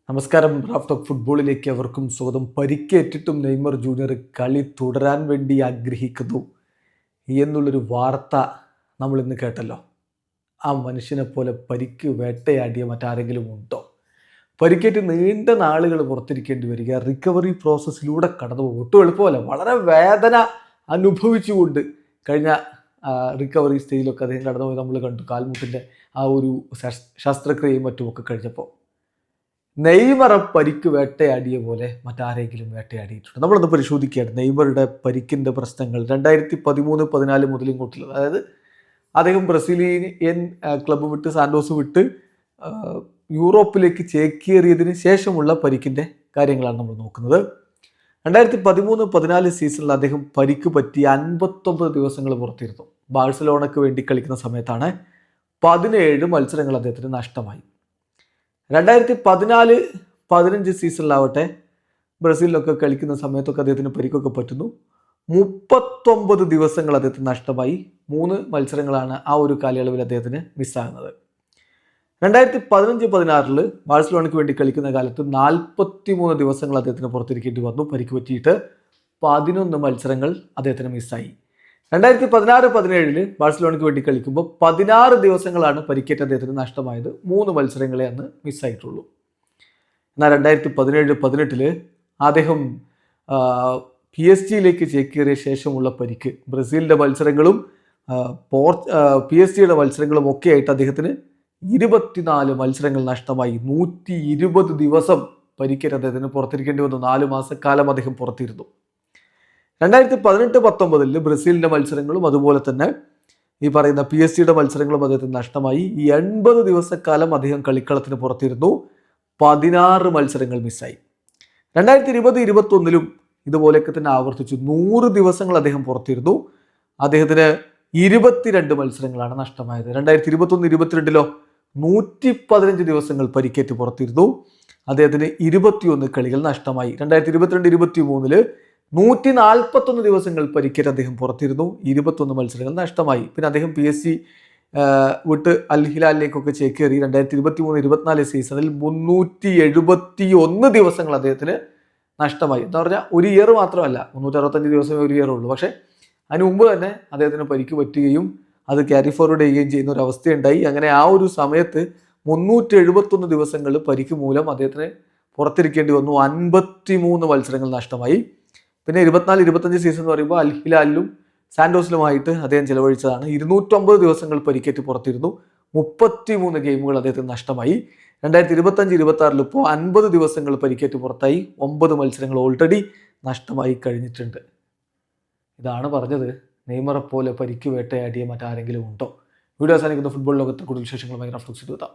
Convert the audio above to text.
നമസ്കാരം. Raf talk ഫുട്ബോളിലേക്ക് അവർക്കും സ്വാഗതം. പരിക്കേറ്റിട്ടും നെയ്മർ ജൂനിയർ കളി തുടരാൻ വേണ്ടി ആഗ്രഹിക്കുന്നു എന്നുള്ളൊരു വാർത്ത നമ്മൾ ഇന്ന് കേട്ടല്ലോ. ആ മനുഷ്യനെ പോലെ പരിക്ക് വേട്ടയാടിയ മറ്റാരെങ്കിലും ഉണ്ടോ? പരിക്കേറ്റ് നീണ്ട നാളുകൾ പുറത്തിരിക്കേണ്ടി വരിക, റിക്കവറി പ്രോസസ്സിലൂടെ കടന്നു പോകും. ഒട്ടും എളുപ്പമല്ല. വളരെ വേദന അനുഭവിച്ചുകൊണ്ട് കഴിഞ്ഞ റിക്കവറി സ്റ്റേജിലൊക്കെ അദ്ദേഹം കടന്നുപോയി നമ്മൾ കണ്ടു. കാൽമുട്ടിൻ്റെ ആ ഒരു ശസ്ത്രക്രിയയും മറ്റുമൊക്കെ കഴിഞ്ഞപ്പോൾ നെയ്മറെ പരിക്ക് വേട്ടയാടിയ പോലെ മറ്റാരെങ്കിലും വേട്ടയാടിയിട്ടുണ്ട്? നമ്മളൊന്ന് പരിശോധിക്കുകയാണ് നെയ്മറുടെ പരിക്കിൻ്റെ പ്രശ്നങ്ങൾ 2013-14 മുതൽ ഇങ്ങോട്ടുള്ളത്. അതായത് അദ്ദേഹം ബ്രസീലിയൻ ക്ലബ്ബ് വിട്ട് സാന്റോസ് വിട്ട് യൂറോപ്പിലേക്ക് ചേക്കേറിയതിന് ശേഷമുള്ള പരിക്കിൻ്റെ കാര്യങ്ങളാണ് നമ്മൾ നോക്കുന്നത്. 2013-14 സീസണിൽ അദ്ദേഹം പരിക്ക് പറ്റി 59 ദിവസങ്ങൾ പുറത്തിരുന്നു. ബാഴ്സലോണയ്ക്ക് വേണ്ടി കളിക്കുന്ന സമയത്താണ് 17 മത്സരങ്ങൾ അദ്ദേഹത്തിന് നഷ്ടമായി. 2014-15 സീസണിലാവട്ടെ ബ്രസീലിലൊക്കെ കളിക്കുന്ന സമയത്തൊക്കെ അദ്ദേഹത്തിന് പരിക്കൊക്കെ പറ്റുന്നു. 39 ദിവസങ്ങൾ അദ്ദേഹത്തിന് നഷ്ടമായി. 3 മത്സരങ്ങളാണ് ആ ഒരു കാലയളവിൽ അദ്ദേഹത്തിന് മിസ്സാകുന്നത്. 2015-16 ബാഴ്സലോണയ്ക്ക് വേണ്ടി കളിക്കുന്ന കാലത്ത് 43 ദിവസങ്ങൾ അദ്ദേഹത്തിന് പുറത്തിരിക്കേണ്ടി വന്നു. പരിക്ക് പറ്റിയിട്ട് 11 മത്സരങ്ങൾ അദ്ദേഹത്തിന് മിസ്സായി. 2016-17 ബാഴ്സലോണയ്ക്ക് വേണ്ടി കളിക്കുമ്പോൾ 16 ദിവസങ്ങളാണ് പരിക്കേറ്റ അദ്ദേഹത്തിന് നഷ്ടമായത്. 3 മത്സരങ്ങളെ അന്ന് മിസ്സായിട്ടുള്ളൂ. എന്നാൽ 2017-18 അദ്ദേഹം PSG ചേക്കേറിയ ശേഷമുള്ള പരിക്ക്, ബ്രസീലിൻ്റെ മത്സരങ്ങളും PSG മത്സരങ്ങളും ഒക്കെ ആയിട്ട് അദ്ദേഹത്തിന് 24 മത്സരങ്ങൾ നഷ്ടമായി. 120 ദിവസം പരിക്കേറ്റ അദ്ദേഹത്തിന് പുറത്തിരിക്കേണ്ടി വന്നു. 4 മാസക്കാലം അദ്ദേഹം പുറത്തിരുന്നു. 2018-19 ബ്രസീലിൻ്റെ മത്സരങ്ങളും അതുപോലെ തന്നെ ഈ പറയുന്ന PSG മത്സരങ്ങളും അദ്ദേഹത്തിന് നഷ്ടമായി. 80 ദിവസക്കാലം അദ്ദേഹം കളിക്കളത്തിന് പുറത്തിരുന്നു. 16 മത്സരങ്ങൾ മിസ്സായി. 2020-21 ഇതുപോലെയൊക്കെ തന്നെ ആവർത്തിച്ചു. 100 ദിവസങ്ങൾ അദ്ദേഹം പുറത്തിരുന്നു. അദ്ദേഹത്തിന് 22 മത്സരങ്ങളാണ് നഷ്ടമായത്. 2021-22 115 ദിവസങ്ങൾ പരിക്കേറ്റ് പുറത്തിരുന്നു. അദ്ദേഹത്തിന് 21 കളികൾ നഷ്ടമായി. 2022-23 141 ദിവസങ്ങൾ പരിക്കേറ്റ് അദ്ദേഹം പുറത്തിരുന്നു. 21 മത്സരങ്ങൾ നഷ്ടമായി. പിന്നെ അദ്ദേഹം PSG വിട്ട് അൽ ഹിലാലിലേക്കൊക്കെ ചേക്കേറി 2023-24 സീസണിൽ 371 ദിവസങ്ങൾ അദ്ദേഹത്തിന് നഷ്ടമായി. എന്താ പറഞ്ഞാൽ ഒരു ഇയർ മാത്രമല്ല, 365 ദിവസമേ ഒരു ഇയർ ഉള്ളൂ. പക്ഷേ അതിന് മുമ്പ് തന്നെ അദ്ദേഹത്തിന് പരിക്ക് പറ്റുകയും അത് ക്യാരി ഫോർവേഡ് ചെയ്യുകയും ചെയ്യുന്ന ഒരു അവസ്ഥയുണ്ടായി. അങ്ങനെ ആ ഒരു സമയത്ത് 371 ദിവസങ്ങൾ പരിക്ക് മൂലം അദ്ദേഹത്തിന് പുറത്തിരിക്കേണ്ടി വന്നു. 53 മത്സരങ്ങൾ നഷ്ടമായി. പിന്നെ 24-25 സീസൺ എന്ന് പറയുമ്പോൾ അൽ ഹിലാലിലും സാന്റോസിലുമായിട്ട് അദ്ദേഹം ചിലവഴിച്ചതാണ്. 209 ദിവസങ്ങൾ പരിക്കേറ്റ് പുറത്തിരുന്നു. 33 ഗെയിമുകൾ അദ്ദേഹത്തിന് നഷ്ടമായി. 2025-26 ഇപ്പോൾ 50 ദിവസങ്ങൾ പരിക്കേറ്റ് പുറത്തായി. 9 മത്സരങ്ങൾ ഓൾറെഡി നഷ്ടമായി കഴിഞ്ഞിട്ടുണ്ട്. ഇതാണ് പറഞ്ഞത്, നെയ്മറെ പോലെ പരിക്ക് വേട്ടയാടിയ മറ്റാരെങ്കിലും ഉണ്ടോ? വീഡിയോ അവസാനിക്കുന്ന ഫുട്ബോൾ ലോകത്തെ കൂടുതൽ വിശേഷങ്ങളുമായി റാഫ് ടോക്സ് എത്താം.